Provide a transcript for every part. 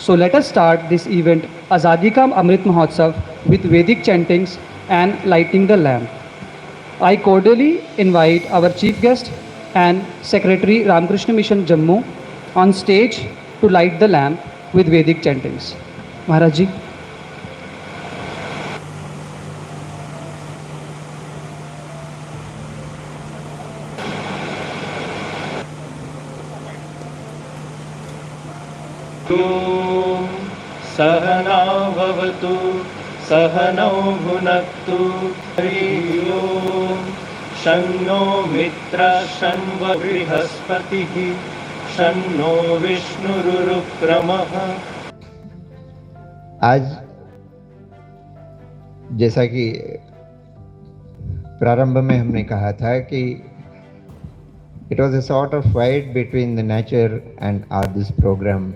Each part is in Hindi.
So let us start this event Azadi Ka Amrit Mahotsav with Vedic chantings and lighting the lamp. I cordially invite our chief guest and Secretary Ramakrishna Mission Jammu on stage to light the lamp with Vedic chantings. Maharaj Ji. सहना भवतु सहनौ भुनक्तु हरि ओम शन्नो मित्रः शन्नो बृहस्पतिः शन्नो विष्णुरुक्रमः। आज जैसा कि प्रारंभ में हमने कहा था कि it was a sort of fight between the nature and this program.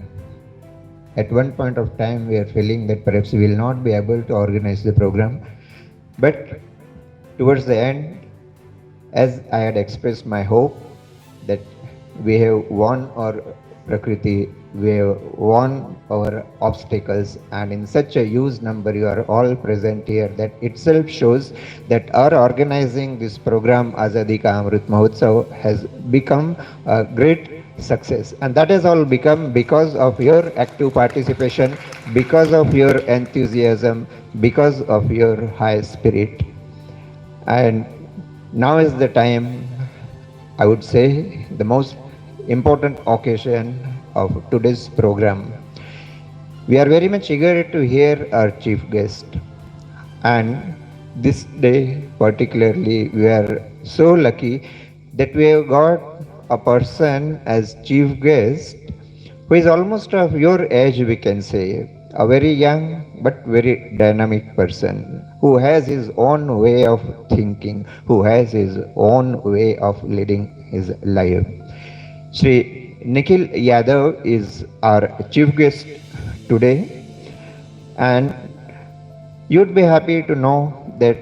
At one point of time, we are feeling that perhaps we will not be able to organize the program. But towards the end, as I had expressed my hope that we have won our Prakriti, we have won our obstacles, and in such a huge number you are all present here, that itself shows that our organizing this program Azadi Ka Amrit Mahotsav has become a great success, and that has all become because of your active participation, because of your enthusiasm, because of your high spirit. And now is the time, I would say, the most important occasion of today's program. We are very much eager to hear our chief guest, and this day particularly we are so lucky that we have got a person as chief guest who is almost of your age, we can say, a very young but very dynamic person who has his own way of thinking, who has his own way of leading his life. Shri Nikhil Yadav is our chief guest today, and you'd be happy to know that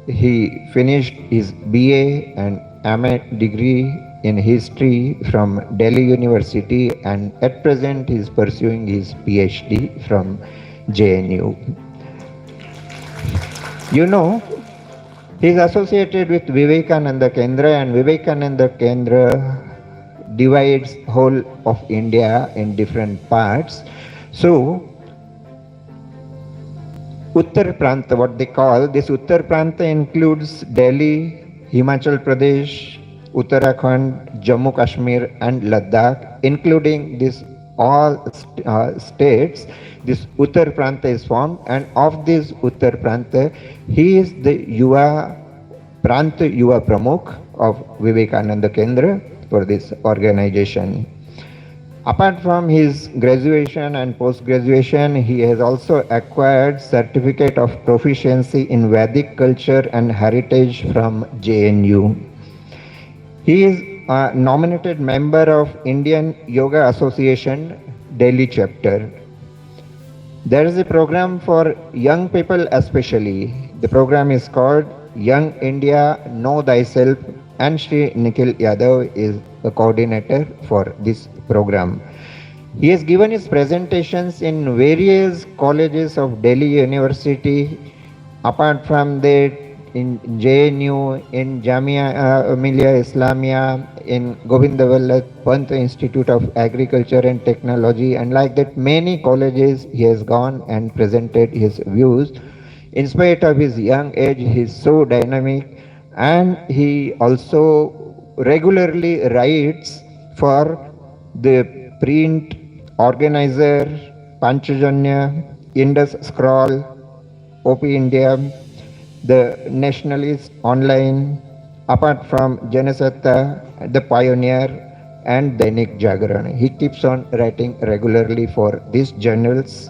he finished his BA and MA degree in history from Delhi University, and at present he is pursuing his PhD from JNU. You know, he is associated with Vivekananda Kendra, and Vivekananda Kendra divides whole of India in different parts. So Uttar Pranta, what they call this Uttar Pranta, includes Delhi, Himachal Pradesh, Uttarakhand, Jammu Kashmir and Ladakh. Including this all states, this Uttar Pranta is formed, and of this Uttar Pranta, he is the Pranta Yuva Pramukh of Vivekananda Kendra for this organization. Apart from his graduation and post-graduation, he has also acquired certificate of proficiency in Vedic culture and heritage from JNU. He is a nominated member of Indian Yoga Association, Delhi chapter. There is a program for young people especially. The program is called Young India Know Thyself, and Shri Nikhil Yadav is the coordinator for this program. He has given his presentations in various colleges of Delhi University. Apart from that, in JNU, in Jamia Millia Islamia, in Govinda Vallabh Pant Institute of Agriculture and Technology, and like that many colleges he has gone and presented his views. In spite of his young age, he is so dynamic, and he also regularly writes for the print organizer, Panchajanya, Indus Scroll, OP India, the Nationalist Online, apart from Janasatta, the Pioneer and Dainik Jagran. He keeps on writing regularly for these journals.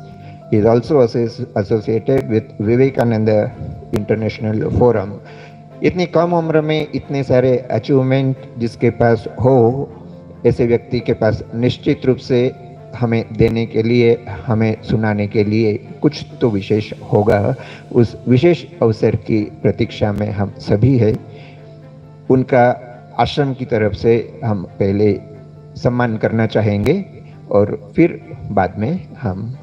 He is also associated with Vivekananda International Forum. इतनी कम उम्र में इतने सारे अचीवमेंट जिसके पास हो, ऐसे व्यक्ति के पास निश्चित रूप से हमें देने के लिए, हमें सुनाने के लिए कुछ तो विशेष होगा। उस विशेष अवसर की प्रतीक्षा में हम सभी हैं। उनका आश्रम की तरफ से हम पहले सम्मान करना चाहेंगे और फिर बाद में हम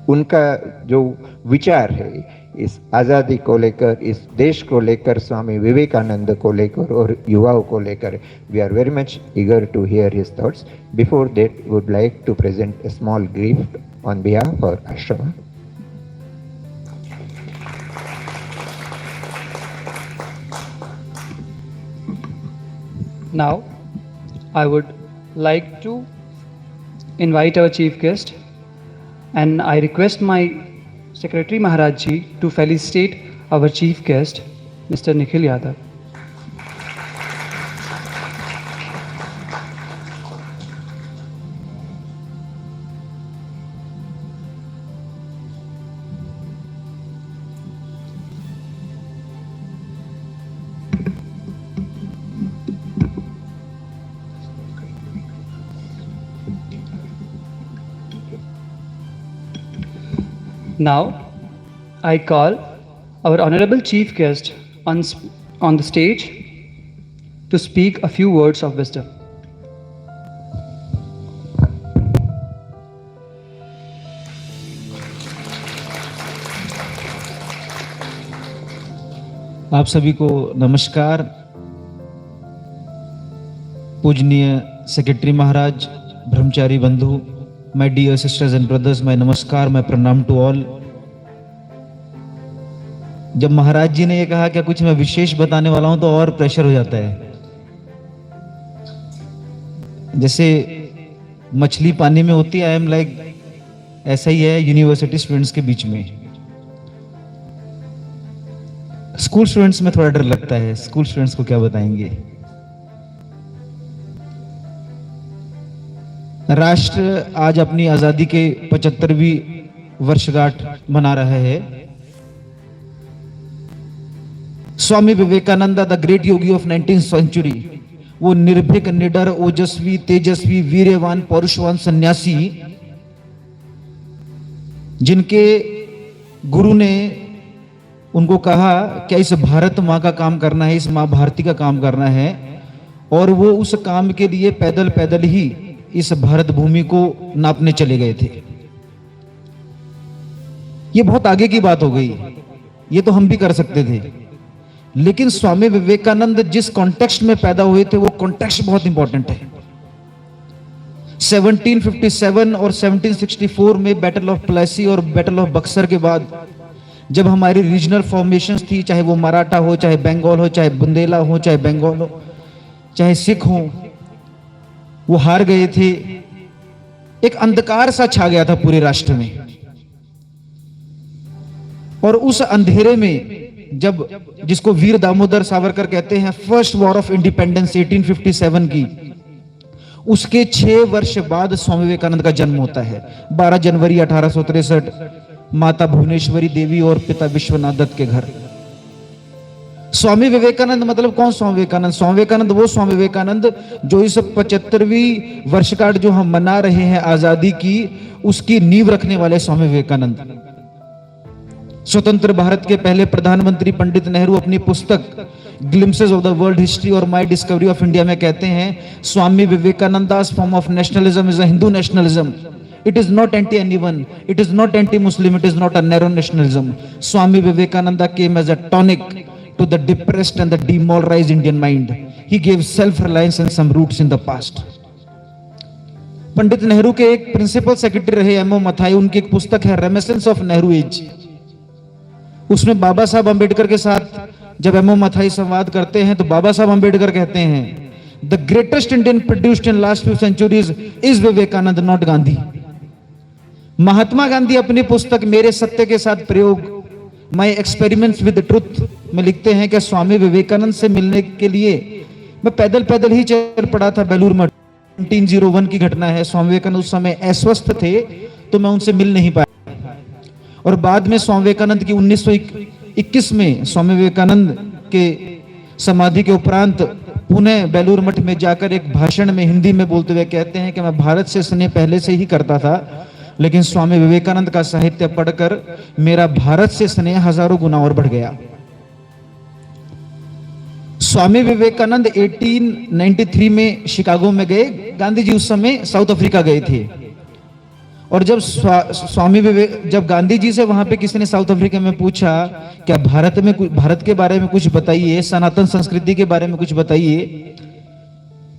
उनका जो विचार है इस आज़ादी को लेकर, इस देश को लेकर, स्वामी विवेकानंद को लेकर और युवाओं को लेकर, we are very much eager to hear his thoughts. Before that would like to present a small gift on behalf of Ashrama. Now, I would like to invite our chief guest, and I request my Secretary Maharaj Ji to felicitate our chief guest, Mr. Nikhil Yadav. Now, I call our honorable chief guest on the stage to speak a few words of wisdom. आप सभी को नमस्कार. पूजनीय सेक्रेटरी महाराज, ब्रह्मचारी बंधु, my dear sisters and brothers, my नमस्कार, माय प्रणाम टू ऑल. जब महाराज जी ने ये कहा कि कुछ मैं विशेष बताने वाला हूं तो और प्रेशर हो जाता है. जैसे मछली पानी में होती है, आई एम लाइक, ऐसा ही है यूनिवर्सिटी स्टूडेंट्स के बीच में. स्कूल स्टूडेंट्स में थोड़ा डर लगता है, स्कूल स्टूडेंट्स को क्या बताएंगे. राष्ट्र आज अपनी आजादी के 75वीं वर्षगांठ मना रहा है. Swami Vivekananda, the great yogi of 19th century, वो निर्भीक, निडर, ओजस्वी, तेजस्वी, वीर्यवान, पौरुषवान सन्यासी, जिनके गुरु ने उनको कहा क्या इस भारत माँ का काम करना है, इस माँ भारती का काम करना है, और वो उस काम के लिए पैदल पैदल ही इस भारत भूमि को नापने चले गए थे. ये बहुत आगे की बात हो गई, ये तो हम भी कर सकते थे. लेकिन स्वामी विवेकानंद जिस कॉन्टेक्स्ट में पैदा हुए थे, वो कॉन्टेक्स्ट बहुत इंपॉर्टेंट है. 1757 और 1764 में बैटल ऑफ प्लेसी और बैटल ऑफ बक्सर के बाद जब हमारी रीजनल फॉर्मेशंस थी, चाहे वो मराठा हो, चाहे बंगाल हो, चाहे बुंदेला हो, चाहे बंगाल हो, चाहे सिख हो, वो हार गए थे. एक अंधकार सा छा गया था पूरे राष्ट्र में. और उस अंधेरे में जब, जिसको वीर दामोदर सावरकर कहते हैं, फर्स्ट वॉर ऑफ इंडिपेंडेंस 1857 की, उसके 6 वर्ष बाद स्वामी विवेकानंद का जन्म होता है. 12 जनवरी 1863, माता भुवनेश्वरी देवी और पिता विश्वनाथ दत्त के घर. स्वामी विवेकानंद मतलब कौन स्वामी विवेकानंद? स्वामी विवेकानंद वो स्वामी विवेकानंद जो इस 75वीं वर्षगांठ जो हम मना रहे हैं आजादी की, उसकी नींव रखने वाले स्वामी विवेकानंद. स्वतंत्र भारत के पहले प्रधानमंत्री पंडित नेहरू अपनी पुस्तक glimpses of the world history और माय डिस्कवरी ऑफ इंडिया में कहते हैं, Swami Vivekananda's form of nationalism is a Hindu nationalism. It is not anti anyone, it is not anti-Muslim, it is not a narrow nationalism. Swami Vivekananda came as a tonic to the depressed and the demoralized Indian mind. He gave self-reliance and some roots in the past. Pandit Nehru के एक प्रिंसिपल सेक्रेटरी रहे एमओ मथाई, उनकी एक पुस्तक है रेनेसेंस ऑफ नेहरू एज. उसमें बाबा साहब अंबेडकर के साथ जब एमओ मथाई संवाद करते हैं तो बाबा साहब अंबेडकर कहते हैं, the greatest Indian produced in last few centuries is Vivekananda, not Gandhi. Mahatma Gandhi अपनी पुस्तक मेरे सत्य के साथ प्रयोग, माय एक्सपेरिमेंट्स विद ट्रुथ में लिखते हैं कि स्वामी विवेकानंद से मिलने के लिए मैं पैदल पैदल ही चल पड़ा था बेलूर मठ. 1901 की घटना है. स्वामी विवेकानंद उस समय अस्वस्थ थे तो मैं उनसे मिल नहीं पाया. और बाद में स्वामी विवेकानंद की 1921 में स्वामी विवेकानंद के समाधि के उपरांत पुणे बेलूर मठ में जाकर एक भाषण में हिंदी में बोलते हुए कहते हैं कि मैं भारत से स्नेह पहले से ही करता था, लेकिन स्वामी विवेकानंद का साहित्य पढ़कर मेरा भारत से स्नेह हजारों गुना और बढ़ गया. स्वामी विवेकानंद 1893 में शिकागो में गए. गांधी जी उस समय साउथ अफ्रीका गए थे. और जब स्वामी विवेक, जब गांधी जी से वहां पे किसी ने साउथ अफ्रीका में पूछा क्या भारत के बारे में कुछ बताइए, सनातन संस्कृति के बारे में कुछ बताइए,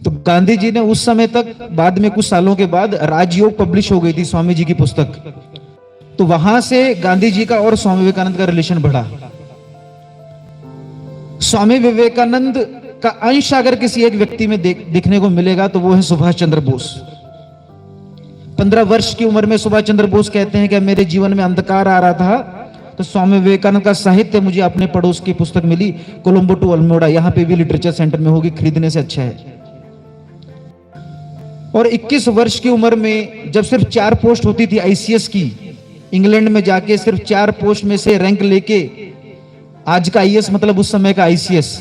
तो गांधी जी ने उस समय तक, बाद में कुछ सालों के बाद राजयोग पब्लिश हो गई थी स्वामी जी की पुस्तक, तो वहां से गांधी जी का और स्वामी विवेकानंद का रिलेशन बढ़ा। स्वामी विवेकानंद का अंश अगर किसी एक व्यक्ति में देखने को मिलेगा तो वो है सुभाष चंद्र बोस। 15 वर्ष की उम्र में सुभाष चंद्र बोस कहते हैं कि मेरे जीवन में अंधकार आ रहा था, तो स्वामी विवेकानंद का साहित्य मुझे अपने पड़ोस की पुस्तक मिली, कोलंबो टू अल्मोड़ा, यहां पे भी लिटरेचर सेंटर में होगी, खरीदने से अच्छा है। और 21 वर्ष की उम्र में जब सिर्फ 4 पोस्ट होती थी आईसीएस की, इंग्लैंड में जाके सिर्फ 4 पोस्ट में से रैंक लेके, आज का आईएएस मतलब उस समय का आईसीएस,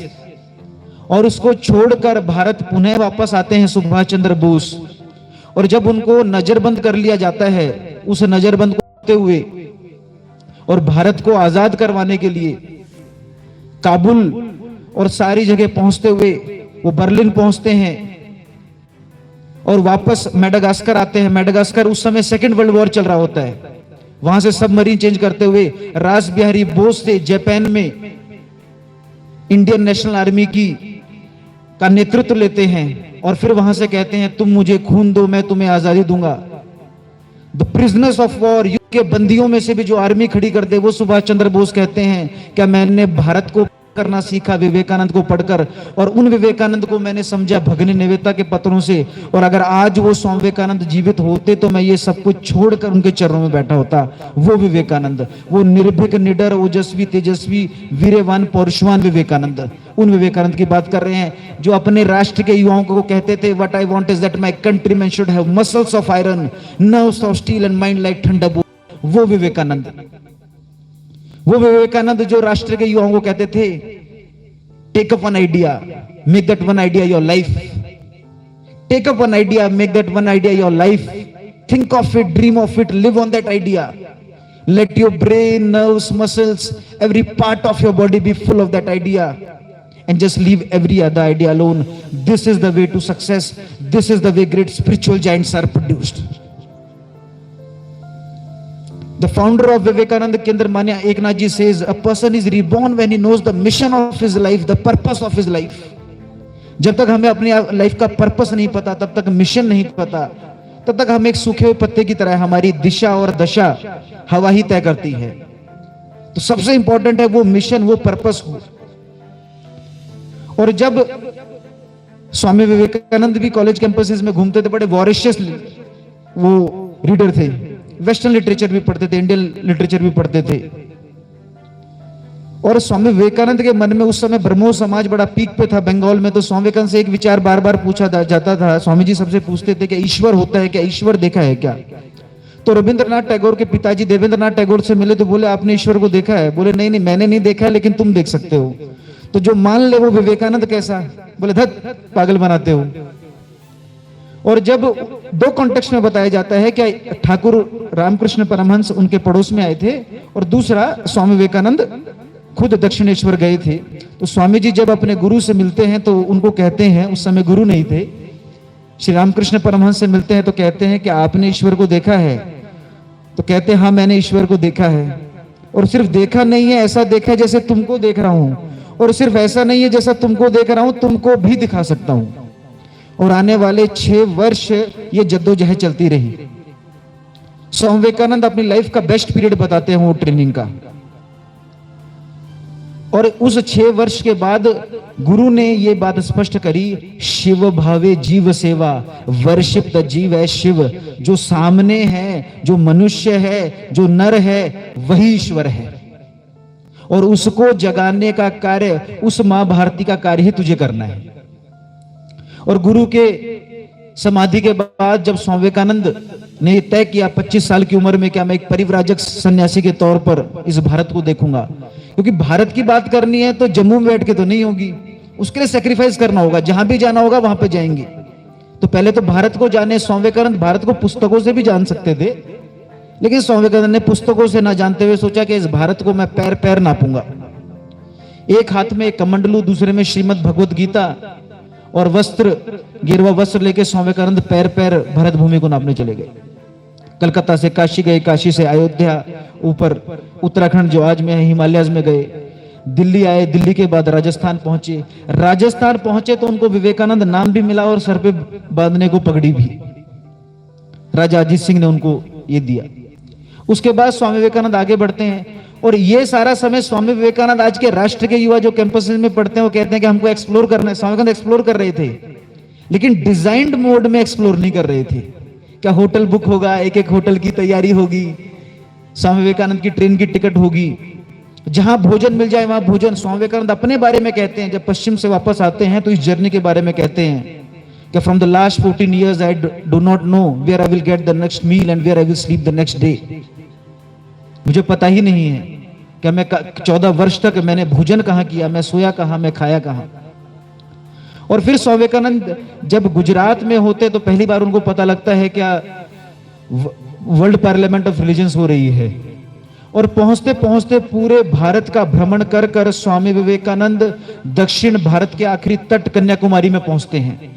और उसको छोड़कर भारत पुनः वापस आते हैं सुभाष चंद्र बोस। और जब उनको नजरबंद कर लिया जाता है, उस नजरबंद को करते हुए और भारत को आजाद करवाने के लिए काबुल और सारी जगह पहुंचते हुए वो बर्लिन पहुंचते हैं और वापस मेडागास्कर आते हैं। मेडागास्कर उस समय सेकेंड वर्ल्ड वॉर चल रहा होता है। वहां से सबमरीन चेंज करते हुए रास बिहारी बोस से जापान में इंडियन नेशनल आर्मी का नेतृत्व लेते हैं और फिर वहां से कहते हैं तुम मुझे खून दो, मैं तुम्हें आजादी दूंगा। द प्रिजनर्स ऑफ वॉर, युद्ध के बंदियों में से भी जो आर्मी खड़ी कर दे वो सुभाष चंद्र बोस कहते हैं क्या मैंने भारत को करना सीखा विवेकानंद को पढ़कर, और उन विवेकानंद को मैंने समझा भगनी निवेदिता के पत्रों से, और अगर आज वो स्वामी विवेकानंद जीवित होते तो मैं ये सब कुछ छोड़कर उनके चरणों में बैठा होता। वो विवेकानंद, वो निर्भीक, निडर, ओजस्वी, तेजस्वी, वीरवान, पौरुषवान विवेकानंद, उन विवेकानंद की बात कर रहे हैं जो अपने राष्ट्र के युवाओं को कहते थे what I want is that my countryman should have muscles of iron, nerves of steel and mind like Thunderbolt. वो विवेकानंद, वो विवेकानंद जो राष्ट्र के युवाओं को कहते थे take up one idea, make that one idea your life, take up one idea, make that one idea your life, think of it, dream of it, live on that idea, let your brain, nerves, muscles, every part of your body be full of that idea and just leave every other idea alone. This is the way to success. This is the way great spiritual giants are produced. The founder of Vivekananda Kendra Manya Eknath ji says a person is reborn when he knows the mission of his life, the purpose of his life. जब तक हमें अपनी लाइफ का पर्पस नहीं पता, तब तक मिशन नहीं पता, तब तक हम एक सूखे हुए पत्ते की तरह, हमारी दिशा और दशा हवा ही तय करती है। तो सबसे इंपॉर्टेंट है वो मिशन, वो पर्पस हो। और जब स्वामी विवेकानंद भी कॉलेज कैंपसेस में घूमते थे, बड़े वॉरिशियस वो रीडर थे, वेस्टर्न लिटरेचर भी पढ़ते थे, इंडियन लिटरेचर भी पढ़ते थे। और स्वामी विवेकानंद के मन में उस समय ब्रह्मो समाज बड़ा पीक पे था बंगाल में, तो स्वामी विवेकानंद से एक विचार बार बार पूछा जाता था। स्वामी जी सबसे पूछते थे कि ईश्वर होता है क्या, ईश्वर देखा है क्या? तो रविंद्रनाथ टैगोर के पिताजी देवेंद्रनाथ टैगोर से मिले तो बोले आपने ईश्वर को देखा है? बोले नहीं नहीं, मैंने नहीं देखा है, लेकिन तुम देख सकते हो। तो जो मान ले वो विवेकानंद कैसा? बोले धत, पागल बनाते हो। और जब 2 कॉन्टेक्स्ट में बताया जाता है कि ठाकुर रामकृष्ण परमहंस उनके पड़ोस में आए थे, और दूसरा स्वामी विवेकानंद खुद दक्षिणेश्वर गए थे। तो स्वामी जी जब अपने गुरु से मिलते हैं तो उनको कहते हैं, उस समय गुरु नहीं थे, श्री रामकृष्ण परमहंस से मिलते हैं तो कहते हैं कि आपने ईश्वर को देखा है? तो कहते हैं हाँ मैंने ईश्वर को देखा है, और सिर्फ देखा नहीं है, ऐसा देखा है जैसे तुमको देख रहा हूं, और सिर्फ ऐसा नहीं है जैसा तुमको देख रहा हूं, तुमको भी दिखा सकता हूं। और आने वाले 6 वर्ष ये जद्दोजहद चलती रही। स्वामी विवेकानंद अपनी लाइफ का बेस्ट पीरियड बताते हैं वो ट्रेनिंग का। और उस 6 वर्ष के बाद गुरु ने ये बात स्पष्ट करी, शिव भावे जीव सेवा, वर्शिप द जीव है शिव। जो सामने है, जो मनुष्य है, जो नर है, वही ईश्वर है, और उसको जगाने का कार्य, उस मां भारती का कार्य ही तुझे करना है। और गुरु के समाधि के बाद जब स्वामी विवेकानंद ने तय किया 25 साल की उम्र में क्या मैं एक परिव्राजक सन्यासी के तौर पर इस भारत को देखूंगा, क्योंकि भारत की बात करनी है तो जम्मू में बैठ के तो नहीं होगी, उसके लिए सेक्रीफाइस करना होगा, जहां भी जाना होगा वहां पे जाएंगे। तो पहले तो भारत को जाने। स्वामी विवेकानंद भारत को पुस्तकों से भी जान सकते थे, लेकिन स्वामी विवेकानंद ने पुस्तकों से ना जानते हुए सोचा कि इस भारत को मैं पैर पैर नापूंगा। एक हाथ में कमंडलू, दूसरे में श्रीमद् भगवत गीता, और वस्त्र, गेरुआ वस्त्र लेके स्वामी विवेकानंद पैर पैर भरत भूमि को नापने चले गए। कलकत्ता से काशी गए, काशी से अयोध्या, ऊपर उत्तराखंड जो आज में है हिमालयज में गए, दिल्ली आए, दिल्ली के बाद राजस्थान पहुंचे। राजस्थान पहुंचे तो उनको विवेकानंद नाम भी मिला और सर पे बांधने को पगड़ी भी राजा अजीत सिंह ने उनको ये दिया। उसके बाद स्वामी विवेकानंद आगे बढ़ते हैं और ये सारा समय स्वामी विवेकानंद आज के राष्ट्र के युवा जो कैंपस में पढ़ते हैं वो कहते हैं कि हमको एक्सप्लोर करना है। स्वामी विवेकानंद एक्सप्लोर कर रहे थे लेकिन डिजाइंड मोड में एक्सप्लोर नहीं कर रहे थे। क्या होटल बुक होगा, एक एक होटल की तैयारी होगी, स्वामी विवेकानंद की ट्रेन की टिकट होगी, जहां भोजन मिल जाए वहां भोजन। स्वामी विवेकानंद अपने बारे में कहते हैं, जब पश्चिम से वापस आते हैं तो इस जर्नी के बारे में कहते हैं कि from the last 14 years I do not know where I will get the next meal and where I will sleep the next day. मुझे पता ही नहीं है कि मैं 14 वर्ष तक मैंने भोजन कहां किया, मैं सोया कहां, मैं खाया कहां। और फिर स्वामी विवेकानंद जब गुजरात में होते तो पहली बार उनको पता लगता है क्या वर्ल्ड पार्लियामेंट ऑफ रिलीजन्स हो रही है। और पहुंचते पहुंचते पूरे भारत का भ्रमण कर कर स्वामी विवेकानंद दक्षिण भारत के आखिरी तट कन्याकुमारी में पहुंचते हैं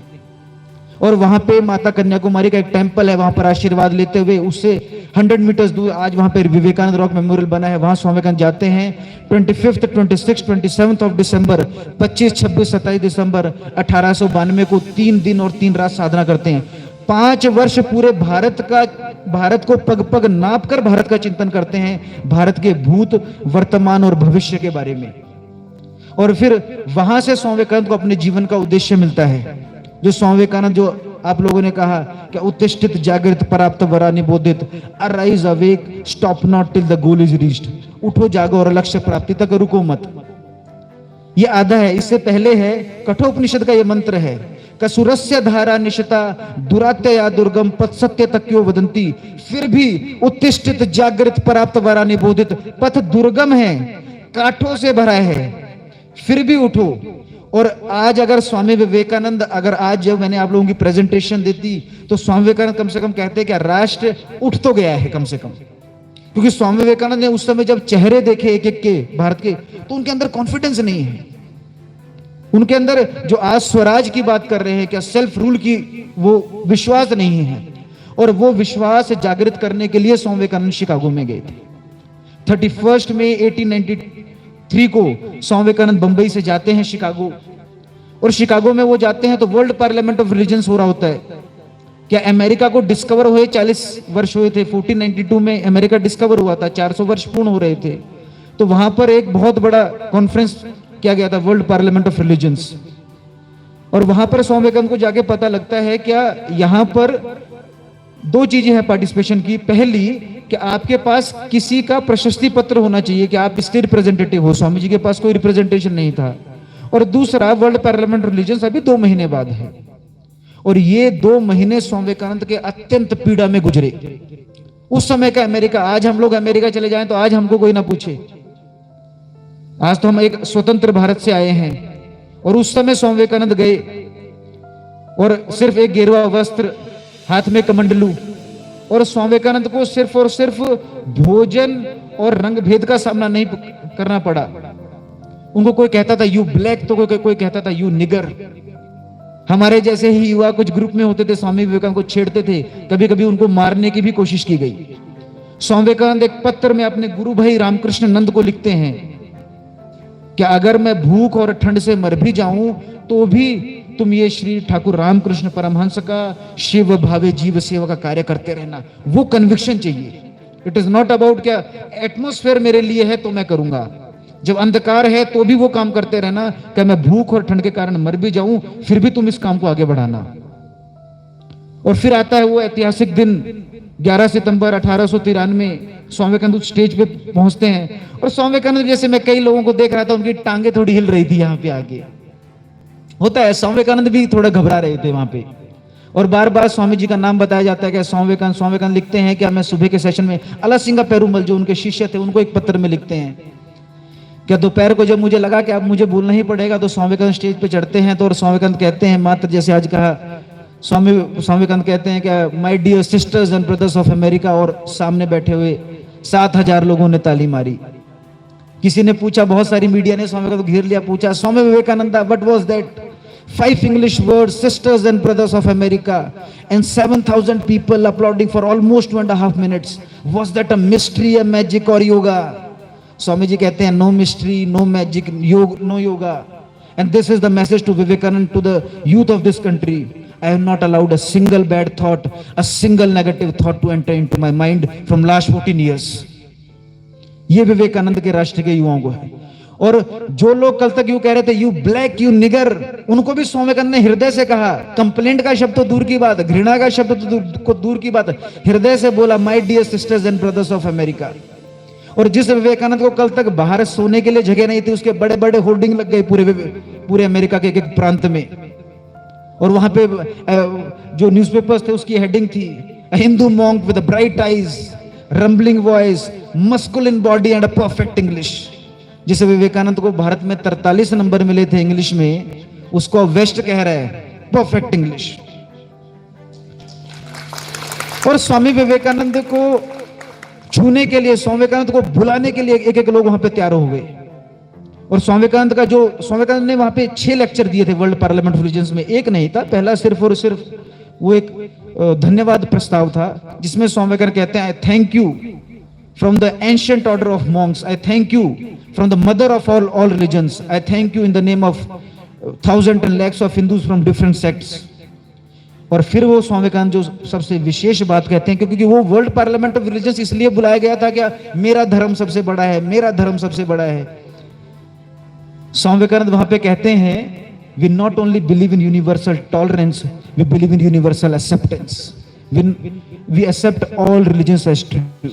और वहां पे माता कन्याकुमारी का एक टेंपल है, वहां पर आशीर्वाद लेते हुए उससे 100 मीटर्स दूर आज वहां पे विवेकानंद रॉक मेमोरियल बना है, वहां स्वामी विवेकानंद जाते हैं। 25, 26, 27 ऑफ दिसंबर, 25, 26, 27 दिसंबर 1892 को 3 दिन और 3 रात साधना करते हैं। 5 वर्ष पूरे भारत को पग पग नाप कर भारत का चिंतन करते हैं, भारत के भूत, वर्तमान और भविष्य के बारे में। और फिर वहां से स्वामी विवेकानंद को अपने जीवन का उद्देश्य मिलता है। जो स्वामी विवेकानंद जो आप लोगों ने कहा कि उत्तिष्ठित जागृत पराप्त वरा निबोधित, arise awake stop not till the goal is reached, उठो जागो और लक्ष्य प्राप्ति तक रुको मत। ये आधा है। इससे पहले है कठोपनिषद का ये मंत्र है, कसुरस्य धारा निशिता दुरात्यया दुर्गम पथ सत्य तक्यो वदंती। फिर भी उत्तिष्ठित जागृत पराप्त वरा निबोधित, पथ दुर्गम है, काठों से भरा है, फिर भी उठो। और आज अगर स्वामी विवेकानंद, अगर आज जब मैंने आप लोगों की प्रेजेंटेशन देती तो स्वामी विवेकानंद कम से कम कहते हैं कि राष्ट्र उठ तो गया है कम से कम। क्योंकि स्वामी विवेकानंद ने उस समय जब चेहरे देखे एक एक के भारत के, तो उनके अंदर कॉन्फिडेंस नहीं है। उनके अंदर जो आज स्वराज की बात कर रहे हैं, क्या सेल्फ रूल की, वो विश्वास नहीं है। और वो विश्वास जागृत करने के लिए स्वामी विवेकानंद शिकागो में गए थे। 31 मई 1893 को स्वामी विवेकानंद बंबई से जाते हैं शिकागो, और शिकागो में वो जाते हैं तो वर्ल्ड पार्लियामेंट ऑफ रिलीजन्स हो रहा होता है। क्या अमेरिका को डिस्कवर हुए 40 वर्ष हुए थे, 1492 में अमेरिका डिस्कवर हुआ था, 400 वर्ष पूर्ण हो रहे थे। तो वहां पर एक बहुत बड़ा कॉन्फ्रेंस किया गया था, वर्ल्ड पार्लियामेंट ऑफ रिलीजन्स। और वहां पर स्वामी विवेकानंद को जाके पता लगता है क्या यहां पर 2 चीजें हैं पार्टिसिपेशन की। पहली कि आपके पास किसी का प्रशस्ति पत्र होना चाहिए कि आप इसके रिप्रेजेंटेटिव हो। स्वामी जी के पास कोई रिप्रेजेंटेशन नहीं था। और दूसरा, वर्ल्ड पार्लियामेंट ऑफ रिलीजन्स अभी 2 महीने बाद है। और ये 2 महीने स्वामी विवेकानंद के अत्यंत पीड़ा में गुजरे। उस समय का अमेरिका, आज हम लोग अमेरिका चले जाएं तो आज हमको कोई ना पूछे, आज तो हम एक स्वतंत्र भारत से आए हैं। और उस समय स्वामी विवेकानंद गए और सिर्फ एक गेरुआ वस्त्र, हाथ में कमंडलू, और स्वामी विवेकानंद को सिर्फ और सिर्फ भोजन और रंग भेद का सामना नहीं करना पड़ा। उनको कोई कहता था यू ब्लैक, तो कोई कहता था यू निगर। हमारे जैसे ही युवा कुछ ग्रुप में होते थे, स्वामी विवेकानंद को छेड़ते थे, कभी कभी उनको मारने की भी कोशिश की गई। स्वामी विवेकानंद एक पत्र में अपने गुरु भाई रामकृष्ण नंद को लिखते हैं कि अगर मैं भूख और ठंड से मर भी जाऊं तो भी तुम ये श्री ठाकुर रामकृष्ण परमहंस का शिव भावे जीव सेवा का कार्य करते रहना। वो कन्विक्शन चाहिए। इट इज नॉट अबाउट क्या एटमोस्फेयर मेरे लिए है तो मैं करूंगा, जब अंधकार है तो भी वो काम करते रहना। क्या मैं भूख और ठंड के कारण मर भी जाऊं फिर भी तुम इस काम को आगे बढ़ाना। और फिर आता है वो ऐतिहासिक दिन 11 सितंबर 1893। स्वामी विवेकानंद स्टेज पे पहुंचते हैं और स्वामी विवेकानंद जैसे मैं कई लोगों को देख रहा था, उनकी टांगे थोड़ी हिल रही थी यहाँ पे आके। होता है, स्वामी विवेकानंद भी थोड़ा घबरा रहे थे वहां पे। और बार बार स्वामी जी का नाम बताया जाता है कि स्वामी विवेकानंद लिखते हैं कि मैं सुबह के सेशन में अला सिंह पेरूमल जो उनके शिष्य थे उनको एक पत्र में लिखते हैं क्या दोपहर को जब मुझे लगा कि अब मुझे बोलना ही पड़ेगा तो स्वामी विवेकानंद स्टेज पे चढ़ते हैं। तो और स्वामी विवेकानंद कहते हैं, मात्र जैसे आज कहा, स्वामी विवेकानंद कहते हैं कि my dear sisters and brothers of America, और सामने बैठे हुए 7000 लोगों ने ताली मारी। किसी ने पूछा, बहुत सारी मीडिया ने स्वामी विवेकानंद को घेर लिया, पूछा Swami Vivekananda what was that. 5 English words, sisters and brothers of America, and 7,000 people applauding for almost 2.5 minutes. Was that a mystery, a magic or yoga? Swami ji कहते हैं no mystery, no magic, no yoga. And this is the message to Vivekananda, to the youth of this country. I have not allowed a single bad thought, a single negative thought to enter into my mind from last 14 years. ये विवेकानंद के राष्ट्र के युवाओं को है। और जो लोग कल तक यूं कह रहे थे यू ब्लैक, यू निगर, उनको भी स्वामी विवेकानंद ने हृदय से कहा। कंप्लेंट का शब्द तो दूर की बात, घृणा का शब्द तो दूर की बात, हृदय से बोला, my dear sisters and brothers of America. और जिस विवेकानंद को कल तक बाहर सोने के लिए जगह नहीं थी, उसके बड़े बड़े होर्डिंग लग गए पूरे अमेरिका के एक प्रांत में। और वहां पे जो न्यूज़पेपर्स थे उसकी हेडिंग थी, a Hindu monk with bright eyes, rumbling voice, masculine body and a perfect English. जिसे विवेकानंद को भारत में 43 नंबर मिले थे इंग्लिश में, उसको वेस्ट कह रहा है परफेक्ट इंग्लिश। और स्वामी विवेकानंद को छूने के लिए, स्वामी विवेकानंद को बुलाने के लिए एक एक लोग वहां पे तैयार हो गए। और स्वामी विवेकानंद ने वहां पे 6 लेक्चर दिए थे वर्ल्ड पार्लियामेंट ऑफ रिलीजन्स में, एक नहीं था। पहला सिर्फ और सिर्फ वो एक धन्यवाद प्रस्ताव था, जिसमें स्वामी विवेकानंद कहते हैं, आई thank you from the ancient order of Monks, I thank you from the mother of all religions, I thank you in the name of thousand and lakhs of Hindus from different sects. और फिर वो स्वामी विवेकानंद जो सबसे विशेष बात कहते हैं, क्योंकि वो वर्ल्ड पार्लियामेंट ऑफ रिलीजन्स इसलिए बुलाया गया था क्या, मेरा धर्म सबसे बड़ा है, मेरा धर्म सबसे बड़ा है। स्वामी विवेकानंद वहां पे कहते हैं, we not only believe in universal tolerance, we believe in universal acceptance, we accept all religions as true.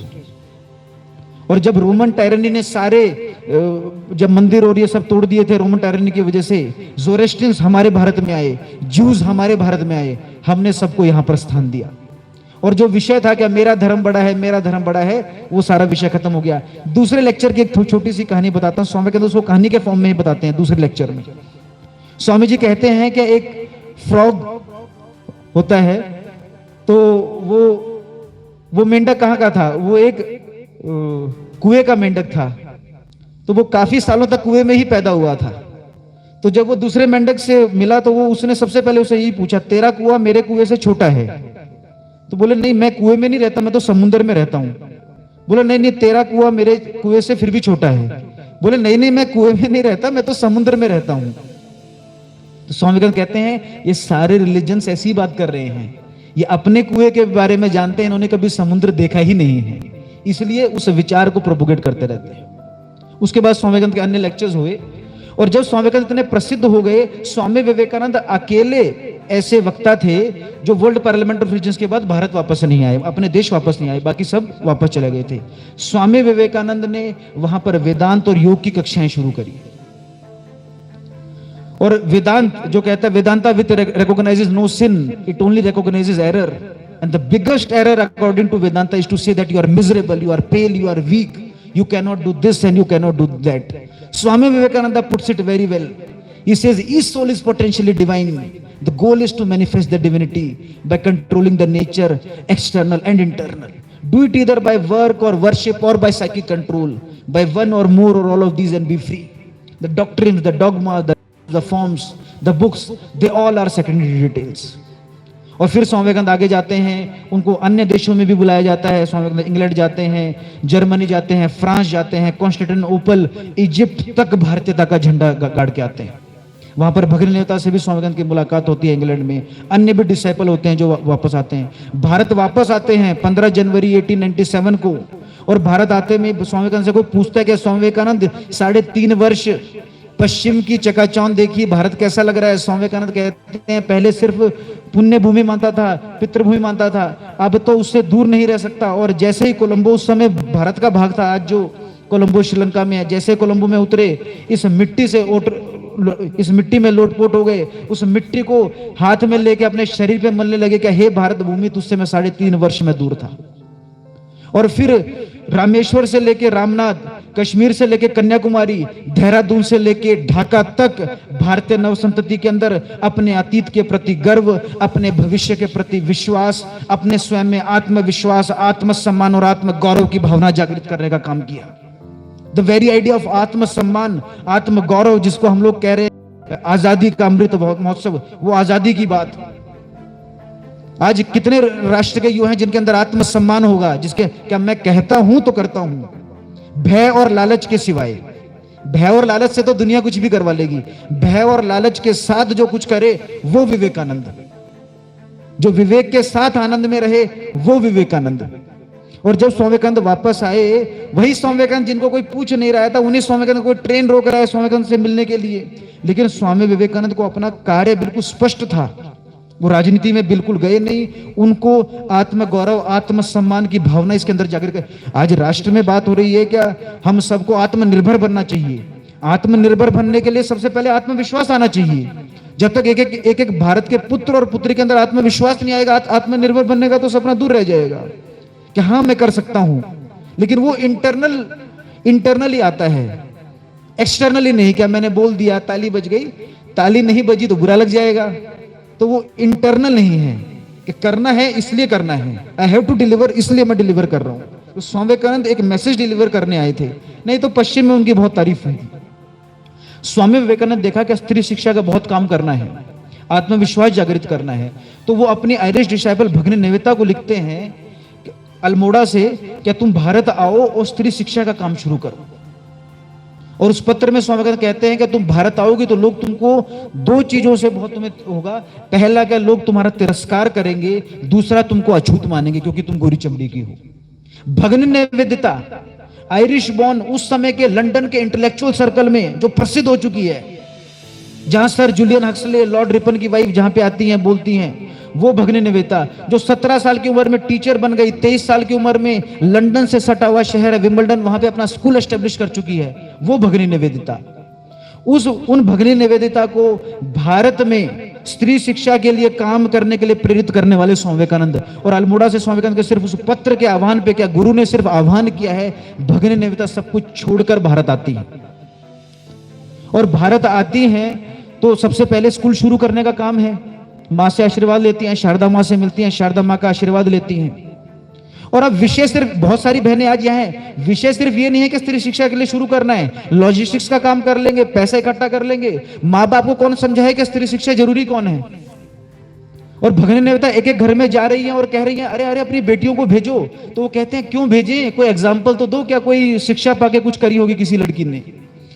और जब रोमन टायरनी ने सारे जब मंदिर और ये सब तोड़ दिए थे रोमन टायरनी की वजह से, ज़ोरेस्ट्रियंस हमारे भारत में आए, जूस हमारे भारत में आए, हमने सबको यहां पर स्थान दिया। और जो विषय था कि मेरा धर्म बड़ा है, मेरा धर्म बड़ा है, वो सारा विषय खत्म हो गया। दूसरे लेक्चर की एक छोटी सी कहानी बताता हूं। स्वामी कहते हैं उसको कहानी के फॉर्म में ही बताते हैं। दूसरे लेक्चर में स्वामी जी कहते हैं कि एक फ्रॉग होता है, तो वो मेंढक कहाँ का था, वो एक कुएं का मेंढक था। तो वो काफी सालों तक कुएं में ही पैदा हुआ था। तो जब वो दूसरे मेंढक से मिला तो वो उसने सबसे पहले उसे यही पूछा, तेरा कुआं मेरे कुएं से छोटा है? तो बोले नहीं, मैं कुएं में नहीं रहता, मैं तो समुद्र में रहता हूं। बोले नहीं, तेरा कुआं मेरे कुएं से फिर भी छोटा है। बोले नहीं, मैं कुएं में नहीं रहता, मैं तो समुद्र में रहता हूं। तो स्वामी विवेकानंद कहते हैं ये सारे रिलीजन्स ऐसी बात कर रहे हैं, ये अपने कुएं के बारे में जानते हैं, इन्होंने कभी समुद्र देखा ही नहीं है, इसलिए उस विचार को प्रोपोगेट करते रहते हैं। उसके बाद स्वामी विवेकानंद के अन्य लेक्चर्स हुए, और जब स्वामी विवेकानंद इतने प्रसिद्ध हो गए, स्वामी विवेकानंद अकेले ऐसे वक्ता थे जो वर्ल्ड पार्लियामेंट ऑफ रिलीजन्स के बाद भारत वापस नहीं आए, अपने देश वापस नहीं आए, बाकी सब वापस चले गए थे। स्वामी विवेकानंद ने वहां पर वेदांत और योग की कक्षाएं शुरू करी। और वेदांत जो कहता है, Vedanta with recognises no sin, it only recognises error, and the biggest error according to Vedanta is to say that you are miserable, you are pale, you are weak, you cannot do this and you cannot do that. Swami Vivekananda puts it very well. He says each soul is potentially divine. The goal is to manifest the divinity by controlling the nature, external and internal. Do it either by work or worship or by psychic control, by one or more or all of these, and be free. The doctrines, the dogma, the forms, the books, they all are secondary details. और फिर स्वामी विवेकानंद आगे जाते हैं, उनको अन्य देशों में भी बुलाया जाता है। स्वामी विवेकानंद इंग्लैंड जाते हैं, जर्मनी जाते हैं, फ्रांस जाते हैं, कॉन्स्टेंटिनोपल, इजिप्ट तक भारतीयता का झंडा गाड़ के आते हैं। वहां पर भगीरथ नेता से भी स्वामी विवेकानंद की मुलाकात होती है इंग्लैंड में। अन्य भी डिसाइपल होते हैं जो वापस आते हैं। भारत वापस आते हैं 15 जनवरी 1897 को। और भारत आते में स्वामी विवेकानंद से कोई पूछता है कि स्वामी विवेकानंद 3.5 वर्ष पश्चिम की चकाचौंध देखी, भारत कैसा लग रहा है? स्वामी विवेकानंद कहते हैं पहले सिर्फ पुण्य भूमि मानता था, पितृभूमि मानता था, अब तो उससे दूर नहीं रह सकता। और जैसे ही कोलंबो उस समय भारत का भाग था, आज जो कोलंबो श्रीलंका में है, जैसे कोलंबो में उतरे, इस मिट्टी में लोटपोट हो गए। उस मिट्टी को हाथ में लेके अपने शरीर पे मलने लगे कि हे भारत भूमि, तुझसे मैं 3.5 वर्ष में दूर था। और फिर रामेश्वर से लेके रामनाथ, कश्मीर से लेके कन्याकुमारी, देहरादून से लेके ढाका तक भारतीय नव संतति के अंदर अपने अतीत के प्रति गर्व, अपने भविष्य के प्रति विश्वास, अपने स्वयं में आत्मविश्वास, आत्मसम्मान और आत्म गौरव की भावना जागृत करने का काम किया। द वेरी आइडिया ऑफ आत्मसम्मान, आत्म गौरव, जिसको हम लोग कह रहे हैं आजादी का अमृत महोत्सव, वो आजादी की बात। आज कितने राष्ट्र के युवा हैं जिनके अंदर आत्मसम्मान होगा, जिसके क्या मैं कहता हूं तो करता हूं, भय और लालच के सिवाय। भय और लालच से तो दुनिया कुछ भी करवा लेगी, भय और लालच के साथ जो कुछ करे वो विवेकानंद, जो विवेक के साथ आनंद में रहे वो विवेकानंद। और जब स्वामी विवेकानंद वापस आए, वही स्वामी विवेकानंद जिनको कोई पूछ नहीं रहा था, उन्हीं स्वामी विवेकानंद को ट्रेन रोक रहा है स्वामी विवेकानंद से मिलने के लिए। लेकिन स्वामी विवेकानंद को अपना कार्य बिल्कुल स्पष्ट था, वो राजनीति में बिल्कुल गए नहीं, उनको आत्मगौरव आत्मसम्मान की भावना इसके अंदर जागृत कर। आज राष्ट्र में बात हो रही है क्या, हम सबको आत्मनिर्भर बनना चाहिए। आत्मनिर्भर बनने के लिए सबसे पहले आत्मविश्वास आना चाहिए। जब तक एक एक भारत के पुत्र और पुत्री के अंदर आत्मविश्वास नहीं आएगा, आत्मनिर्भर बनने का तो सपना दूर रह जाएगा कि हाँ मैं कर सकता हूं। लेकिन वो इंटरनली आता है, एक्सटर्नली नहीं। क्या मैंने बोल दिया, ताली बज गई, ताली नहीं बजी तो बुरा लग जाएगा, तो वो इंटरनल नहीं है कि करना है इसलिए करना है, आई हैव टू डिलीवर इसलिए मैं डिलीवर कर रहा हूं। तो स्वामी विवेकानंद एक मैसेज डिलीवर करने आए थे, नहीं तो पश्चिम में उनकी बहुत तारीफ हुई। स्वामी विवेकानंद देखा कि स्त्री शिक्षा का बहुत काम करना है, आत्मविश्वास जागृत करना है, तो वो अपनी आयरिश डिसाइपल भगिनी निवेदिता को लिखते हैं अल्मोड़ा से, क्या तुम भारत आओ और स्त्री शिक्षा का काम शुरू करो। और उस पत्र में स्वामी विवेकानंद कहते हैं कि तुम भारत आओगे तो लोग तुमको दो चीजों से बहुत तुम्हें होगा, पहला क्या, लोग तुम्हारा तिरस्कार करेंगे, दूसरा तुमको अछूत मानेंगे क्योंकि तुम गोरी चमड़ी की हो। भगिनी निवेदिता आयरिश बॉर्न, उस समय के लंदन के इंटेलेक्चुअल सर्कल में जो प्रसिद्ध हो चुकी है, जहां sir Julian Huxley, Lord Ripon की वाइफ जहां पे आती हैं बोलती हैं, वो भगिनी निवेदिता जो 17 साल की उम्र में टीचर बन गई, 23 साल की उम्र में लंदन से सटा हुआ शहर है विंबलडन, वहां पे अपना स्कूल एस्टेब्लिश कर चुकी है, वो भगिनी निवेदिता। उन भगिनी निवेदिता को भारत में स्त्री शिक्षा के लिए काम करने के लिए प्रेरित करने वाले स्वामी विवेकानंद। और अल्मोड़ा से स्वामी विवेकानंद के सिर्फ उस पत्र के आह्वान पे, क्या गुरु ने सिर्फ आह्वान किया है, भगिनी निवेदिता सब कुछ छोड़कर भारत आती है। और भारत आती हैं तो सबसे पहले स्कूल शुरू करने का काम है, माँ से आशीर्वाद लेती हैं, शारदा माँ से मिलती हैं, शारदा माँ का आशीर्वाद लेती हैं। और अब विषय सिर्फ, बहुत सारी बहनें आज यहाँ हैं, विषय सिर्फ ये नहीं है कि स्त्री शिक्षा के लिए शुरू करना है, लॉजिस्टिक्स का काम कर लेंगे, पैसा इकट्ठा कर लेंगे। माँ बाप को कौन समझाए कि स्त्री शिक्षा जरूरी कौन है। और भगिनी निवेदिता एक एक घर में जा रही हैं और कह रही हैं अरे अरे अपनी बेटियों को भेजो, तो वो कहते हैं क्यों भेजें, कोई एग्जाम्पल तो दो, क्या कोई शिक्षा पाके कुछ करी होगी किसी लड़की ने।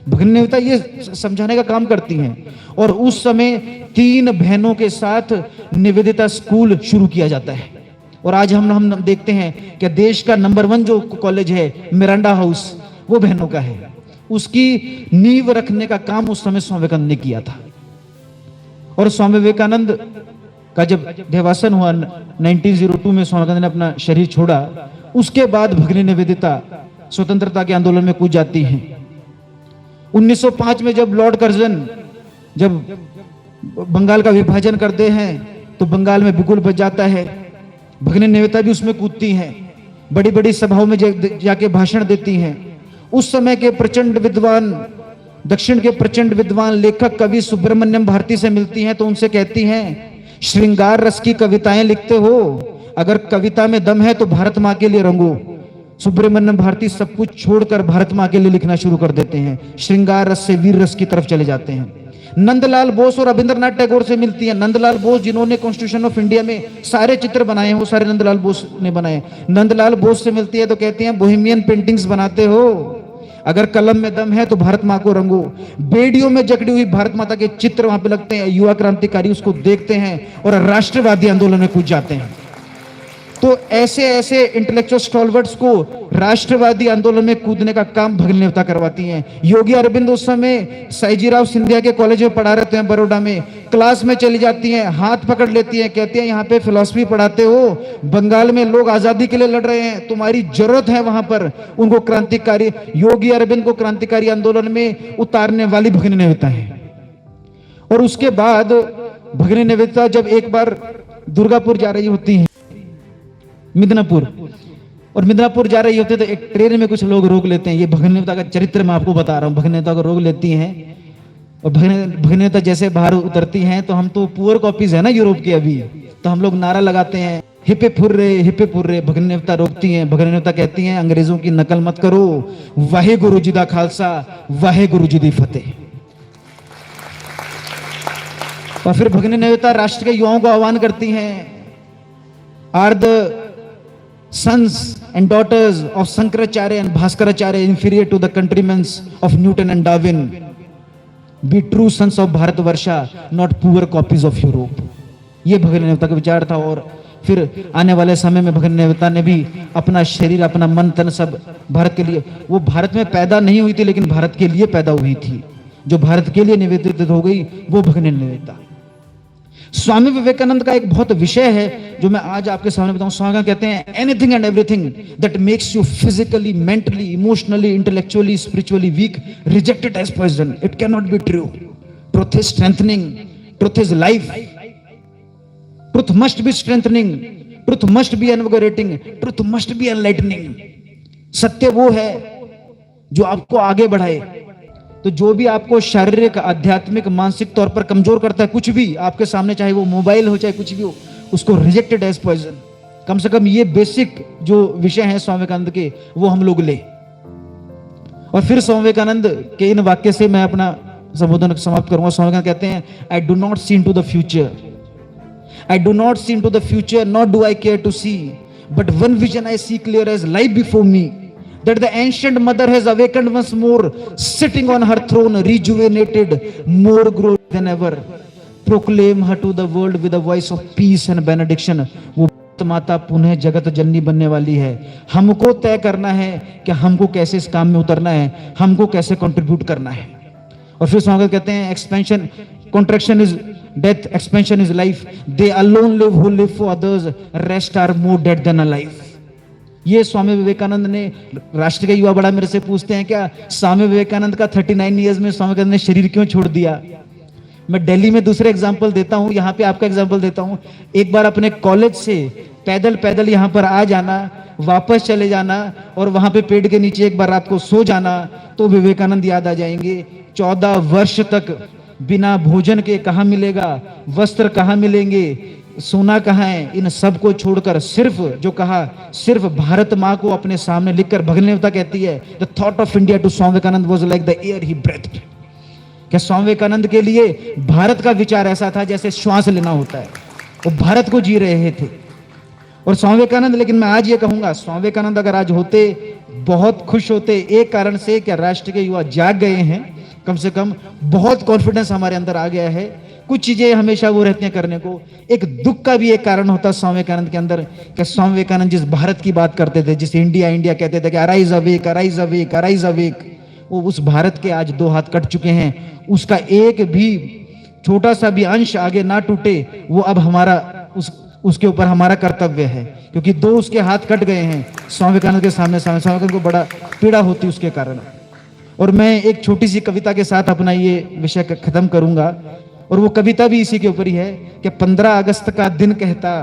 भगिनी निवेदिता ये समझाने का काम करती हैं। और उस समय 3 बहनों के साथ निवेदिता स्कूल शुरू किया जाता है। और आज हम देखते हैं कि देश का नंबर 1 जो कॉलेज है मिरांडा हाउस, वो बहनों का है। उसकी नींव रखने का काम उस समय स्वामी विवेकानंद ने किया था। और स्वामी विवेकानंद का जब देहावसान हुआ 1902 में, स्वामी विवेकानंद ने अपना शरीर छोड़ा, उसके बाद भगिनी निवेदिता स्वतंत्रता के आंदोलन में कूद जाती हैं। 1905 में जब लॉर्ड कर्जन जब बंगाल का विभाजन करते हैं तो बंगाल में बिगुल बज जाता है, भगिनी निवेदिता भी उसमें कूदती हैं, बड़ी बड़ी सभाओं में जाके भाषण देती हैं। उस समय के प्रचंड विद्वान, दक्षिण के प्रचंड विद्वान लेखक कवि सुब्रमण्यम भारती से मिलती हैं, तो उनसे कहती हैं श्रृंगार रस की कविताएं लिखते हो, अगर कविता में दम है तो भारत माँ के लिए रंगो। सुब्रमण्यम भारती सब कुछ छोड़कर भारत माँ के लिए लिखना शुरू कर देते हैं, श्रृंगार रस से वीर रस की तरफ चले जाते हैं। नंदलाल बोस और रविंद्रनाथ टैगोर से मिलती हैं। नंदलाल बोस जिन्होंने कॉन्स्टिट्यूशन ऑफ इंडिया में सारे चित्र बनाए हैं, वो सारे नंदलाल बोस ने बनाए। नंदलाल बोस से मिलती है तो कहती हैं बोहेमियन पेंटिंग्स बनाते हो, अगर कलम में दम है तो भारत माँ को रंगो। बेड़ियों में जकड़ी हुई भारत माता के चित्र वहां पे लगते हैं, युवा क्रांतिकारी उसको देखते हैं और राष्ट्रवादी आंदोलन में कूद जाते हैं। तो ऐसे ऐसे इंटेलेक्चुअल स्टॉलवर्ड्स को राष्ट्रवादी आंदोलन में कूदने का काम भगिनी निवेदिता करवाती हैं। योगी अरविंद उस समय साईजीराव सिंधिया के कॉलेज में पढ़ा रहते हैं बड़ौदा में, क्लास में चली जाती हैं, हाथ पकड़ लेती हैं, कहती हैं यहाँ पे फिलॉसफी पढ़ाते हो, बंगाल में लोग आजादी के लिए लड़ रहे हैं, तुम्हारी जरूरत है वहां पर। उनको क्रांतिकारी, योगी अरविंद को क्रांतिकारी आंदोलन में उतारने वाली भगिनी निवेदिता है। और उसके बाद भगिनी निवेदिता जब एक बार दुर्गापुर जा रही होती है, मिदनापुर, और मिदनापुर जा रही होती है तो एक ट्रेन में कुछ लोग रोक लेते हैं। ये भगिनी निवेदिता का चरित्र मैं आपको बता रहा हूँ। भगिनी निवेदिता को रोक लेती हैं और भगिनी निवेदिता जैसे बाहर उतरती हैं, तो हम तो पुअर कॉपीज है ना यूरोप की अभी, तो हम लोग नारा लगाते हैं हिपे फुर्रे हिपे फुर्रे। भगिनी निवेदिता रोकती हैं। भगिनी निवेदिता कहती हैं अंग्रेजों की नकल मत करो, वाहे गुरु जी दा खालसा वाहे गुरु जी दी फतेह। और फिर भगिनी निवेदिता राष्ट्र के युवाओं को आह्वान करती हैं, are the sons and daughters of Shankaracharya and Bhaskaracharya inferior to the countrymen of Newton and Darwin? Be true sons of Bharatvarsha, not poor copies of Europe. ये भगिनी निवेदिता का विचार था। और फिर आने वाले समय में भगिनी निवेदिता ने भी अपना शरीर, अपना मन, तन सब भारत के लिए, वो भारत में पैदा नहीं हुई थी लेकिन भारत के लिए पैदा हुई थी, जो भारत के लिए निवेदित हो गई वो भगिनी निवेदिता। स्वामी विवेकानंद का एक बहुत विषय है जो मैं आज आपके सामने बताऊं। स्वामी कहते हैं, anything and everything that makes you physically, mentally, emotionally, intellectually, spiritually weak, reject it as poison. It can not be true. Truth is strengthening, truth is life, truth must be strengthening, truth must be invigorating, truth must be enlightening. सत्य वो है जो आपको आगे बढ़ाए। तो जो भी आपको शारीरिक, आध्यात्मिक, मानसिक तौर पर कमजोर करता है, कुछ भी आपके सामने, चाहे वो मोबाइल हो चाहे कुछ भी हो, उसको रिजेक्टेड एज पॉइजन। कम से कम ये बेसिक जो विषय है स्वामी विवेकानंद के, वो हम लोग ले। और फिर स्वामी विवेकानंद के इन वाक्य से मैं अपना संबोधन समाप्त करूंगा। स्वामी विवेकानंद कहते हैं, I do not see into the future, I do not see into the future, not do I care to see, but one vision I see clear as life before me, that the ancient mother has awakened once more, sitting on her throne, rejuvenated, more glorious than ever. Proclaim her to the world with a voice of peace and benediction. वो माता पुनः जगत जननी बनने वाली है। हमको तय करना है कि हमको कैसे इस काम में उतरना है, हमको कैसे कंट्रीब्यूट करना है। और फिर स्वागत कहते हैं, expansion, contraction is death, expansion is life, they alone live who live for others, rest are more dead than alive. ये स्वामी विवेकानंद ने, राष्ट्र के युवा बड़ा मेरे से पूछते हैं क्या स्वामी विवेकानंद का 39 इयर्स में स्वामी विवेकानंद ने शरीर क्यों छोड़ दिया। मैं दिल्ली में दूसरे एग्जाम्पल देता हूँ, यहाँ पे आपका एग्जाम्पल देता हूँ। एक बार अपने कॉलेज से पैदल पैदल यहाँ पर आ जाना, वापस चले जाना और वहां पे पेड़ के नीचे एक बार रात को सो जाना, तो विवेकानंद याद आ जाएंगे। 14 वर्ष तक बिना भोजन के कहाँ मिलेगा, वस्त्र कहाँ मिलेंगे, सोना कहाँ है, इन सब को छोड़कर सिर्फ जो कहा, सिर्फ भारत माँ को अपने सामने लिखकर भगिनी निवेदिता कहती है, the thought of India to Swami Vivekananda was like the air he breathed. क्या स्वामी विवेकानंद के लिए भारत का विचार ऐसा था जैसे श्वास लेना होता है, वो भारत को जी रहे थे। और स्वामी विवेकानंद, लेकिन मैं आज ये कहूंगा, स्वामी विवेकानंद अगर आज होते बहुत खुश होते, एक कारण से कि राष्ट्र के युवा जाग गए हैं, कम से कम बहुत कॉन्फिडेंस हमारे अंदर आ गया है, कुछ चीजें हमेशा वो रहती हैं करने को। एक दुख का भी एक कारण होता है स्वामी विवेकानंद के अंदर, कि स्वामी विवेकानंद जिस भारत की बात करते थे, जिस इंडिया इंडिया कहते थे कि arise awake, arise awake, arise awake, वो उस भारत के आज 2 हाथ कट चुके हैं, उसका एक भी छोटा सा भी अंश आगे ना टूटे, वो अब हमारा उसके ऊपर हमारा कर्तव्य है, क्योंकि 2 उसके हाथ कट गए हैं स्वामी विवेकानंद के सामने। स्वामी विवेकानंद को बड़ा पीड़ा होती उसके कारण। और मैं एक छोटी सी कविता के साथ अपना ये विषय खत्म करूंगा, और वो कविता भी इसी के ऊपर ही है कि 15 अगस्त का दिन कहता,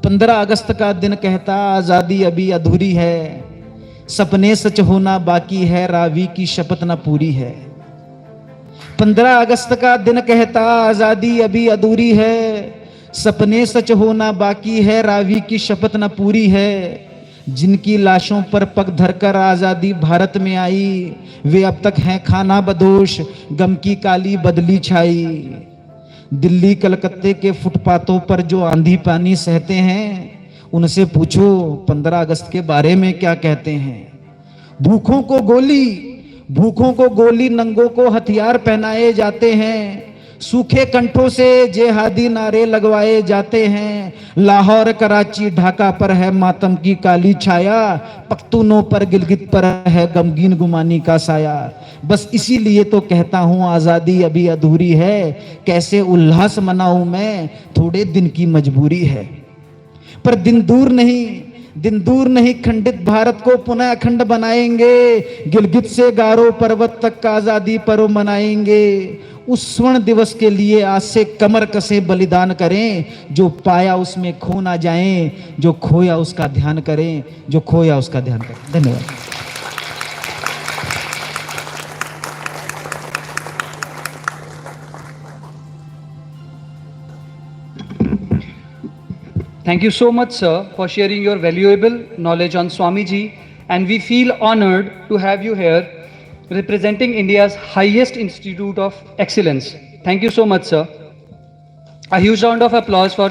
15 अगस्त का दिन कहता, आजादी अभी अधूरी है, सपने सच होना बाकी है, रावी की शपथ ना पूरी है। 15 अगस्त का दिन कहता, आजादी अभी अधूरी है, सपने सच होना बाकी है, रावी की शपथ ना पूरी है। जिनकी लाशों पर पग धरकर आजादी भारत में आई, वे अब तक हैं खाना बदोश, गम की काली बदली छाई। दिल्ली कलकत्ते के फुटपाथों पर जो आंधी पानी सहते हैं, उनसे पूछो 15 अगस्त के बारे में क्या कहते हैं। भूखों को गोली, भूखों को गोली, नंगों को हथियार पहनाए जाते हैं, सूखे कंठों से जेहादी नारे लगवाए जाते हैं। लाहौर, कराची, ढाका पर है मातम की काली छाया, पख्तूनों पर, गिलगित पर है गमगीन गुमानी का साया। बस इसीलिए तो कहता हूं आजादी अभी अधूरी है, कैसे उल्लास मनाऊं मैं, थोड़े दिन की मजबूरी है। पर दिन दूर नहीं, दिन दूर नहीं, खंडित भारत को पुनः अखंड बनाएंगे, गिलगित से गारो पर्वत तक का आजादी पर्व मनाएंगे। उस स्वर्ण दिवस के लिए आज से कमर कसे बलिदान करें, जो पाया उसमें खो ना जाएं, जो खोया उसका ध्यान करें, जो खोया उसका ध्यान करें। धन्यवाद। Thank you so much, sir, for sharing your valuable knowledge on Swamiji, and we feel honored to have you here representing India's highest institute of excellence. Thank you so much, sir. A huge round of applause for